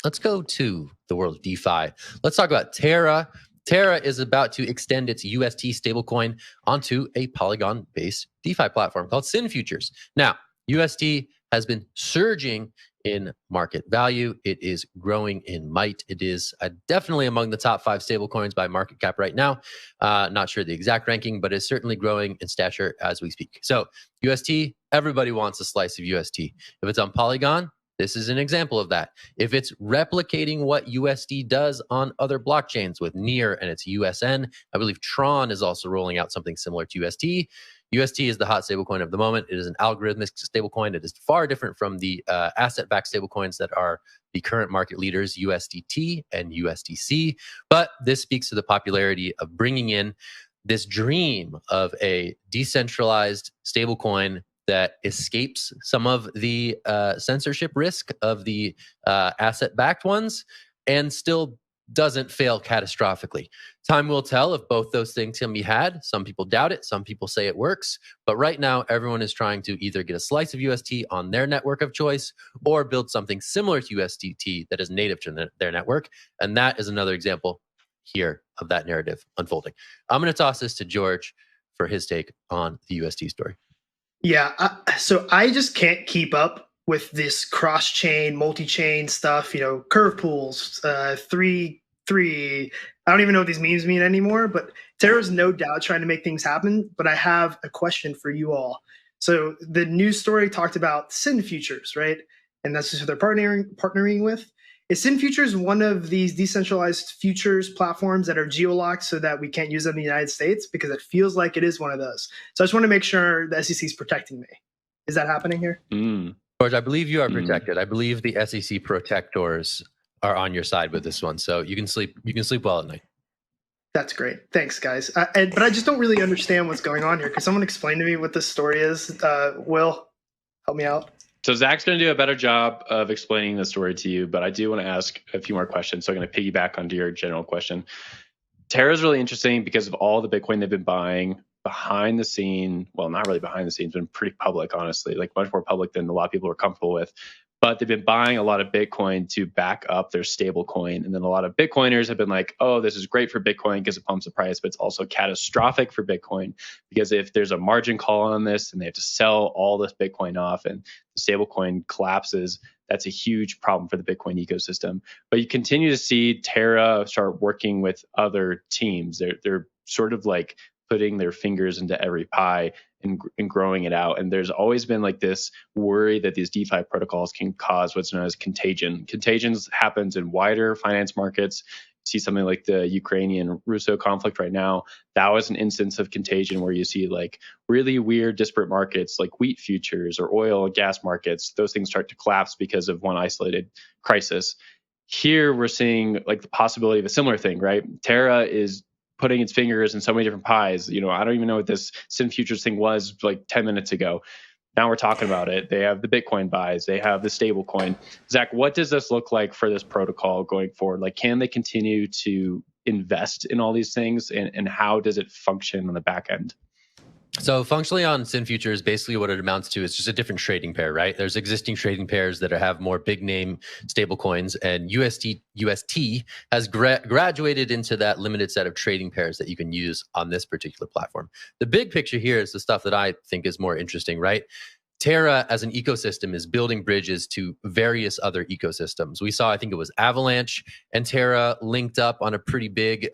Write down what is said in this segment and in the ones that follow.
Let's go to the world of DeFi. Let's talk about Terra. Terra is about to extend its UST stablecoin onto a Polygon-based DeFi platform called SynFutures. Now, UST has been surging in market value. It is growing in might. It is definitely among the top 5 stablecoins by market cap right now. Not sure the exact ranking, but it's certainly growing in stature as we speak. So UST, everybody wants a slice of UST. If it's on Polygon, this is an example of that. If it's replicating what USD does on other blockchains with Near and its USN, I believe Tron is also rolling out something similar to UST. UST is the hot stablecoin of the moment. It is an algorithmic stablecoin. It is far different from the asset-backed stablecoins that are the current market leaders, USDT and USDC. But this speaks to the popularity of bringing in this dream of a decentralized stablecoin that escapes some of the censorship risk of the asset-backed ones and still doesn't fail catastrophically. Time will tell if both those things can be had. Some people doubt it. Some people say it works. But right now, everyone is trying to either get a slice of UST on their network of choice or build something similar to USDT that is native to their network. And that is another example here of that narrative unfolding. I'm going to toss this to George for his take on the UST story. Yeah, so I just can't keep up with this cross-chain, multi-chain stuff. You know, curve pools, three. I don't even know what these memes mean anymore. But Terra's no doubt trying to make things happen. But I have a question for you all. So the news story talked about SynFutures, right? And that's just who they're partnering with. Is SynFutures one of these decentralized futures platforms that are geolocked so that we can't use them in the United States? Because it feels like it is one of those. So I just want to make sure the SEC is protecting me. Is that happening here? George, I believe you are protected. I believe the SEC protectors are on your side with this one. So you can sleep well at night. That's great. Thanks, guys. But I just don't really understand what's going on here. Could someone explain to me what this story is? Will, help me out. So Zach's going to do a better job of explaining the story to you, but I do want to ask a few more questions. So I'm going to piggyback onto your general question. Terra is really interesting because of all the Bitcoin they've been buying behind the scene. Well, not really behind the scenes, been pretty public, honestly, like much more public than a lot of people are comfortable with. But they've been buying a lot of Bitcoin to back up their stable coin. And then a lot of Bitcoiners have been like, oh, this is great for Bitcoin because it pumps the price, but it's also catastrophic for Bitcoin because if there's a margin call on this and they have to sell all this Bitcoin off and the stable coin collapses, that's a huge problem for the Bitcoin ecosystem. But you continue to see Terra start working with other teams. They're sort of like putting their fingers into every pie and growing it out. And there's always been like this worry that these DeFi protocols can cause what's known as contagion. Contagions happens in wider finance markets. See something like the Ukrainian-Russo conflict right now. That was an instance of contagion where you see like really weird disparate markets like wheat futures or oil and gas markets. Those things start to collapse because of one isolated crisis. Here we're seeing like the possibility of a similar thing, right? Terra is putting its fingers in so many different pies. You know, I don't even know what this SynFutures thing was like 10 minutes ago. Now we're talking about it. They have the Bitcoin buys. They have the stable coin. Zach, what does this look like for this protocol going forward? Like, can they continue to invest in all these things? And how does it function on the back end? So functionally on SynFutures, basically what it amounts to is just a different trading pair, right? There's existing trading pairs that have more big name stable coins, and UST has graduated into that limited set of trading pairs that you can use on this particular platform. The big picture here is the stuff that I think is more interesting, right? Terra as an ecosystem is building bridges to various other ecosystems. We saw, I think it was Avalanche and Terra linked up on a pretty big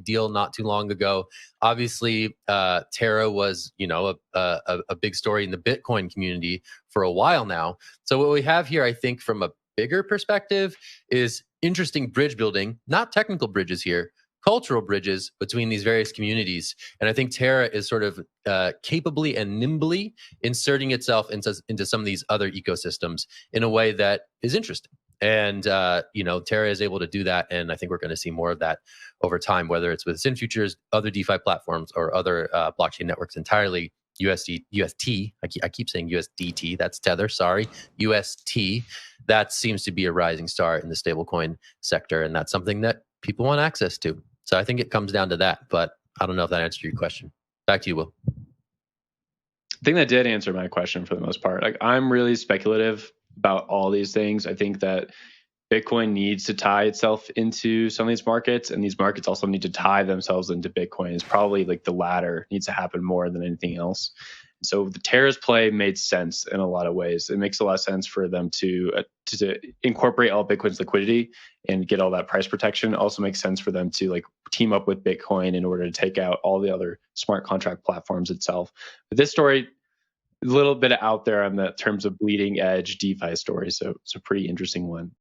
deal not too long ago. Obviously, Terra was, you know, a big story in the Bitcoin community for a while now. So what we have here, I think, from a bigger perspective, is interesting bridge building, not technical bridges here, cultural bridges between these various communities. And I think Terra is sort of capably and nimbly inserting itself into some of these other ecosystems in a way that is interesting. And, you know, Terra is able to do that. And I think we're going to see more of that over time, whether it's with SynFutures, other DeFi platforms, or other blockchain networks entirely. UST, I keep saying USDT, that's Tether, sorry. UST, that seems to be a rising star in the stablecoin sector. And that's something that people want access to. So I think it comes down to that, but I don't know if that answered your question. Back to you, Will. I think that did answer my question for the most part. Like, I'm really speculative about all these things. I think that Bitcoin needs to tie itself into some of these markets, and these markets also need to tie themselves into Bitcoin. It's probably like the latter needs to happen more than anything else. So the Terra's play made sense in a lot of ways. It makes a lot of sense for them to incorporate all Bitcoin's liquidity and get all that price protection. It also makes sense for them to like team up with Bitcoin in order to take out all the other smart contract platforms itself. But this story, a little bit out there on the terms of bleeding edge DeFi story. So it's a pretty interesting one.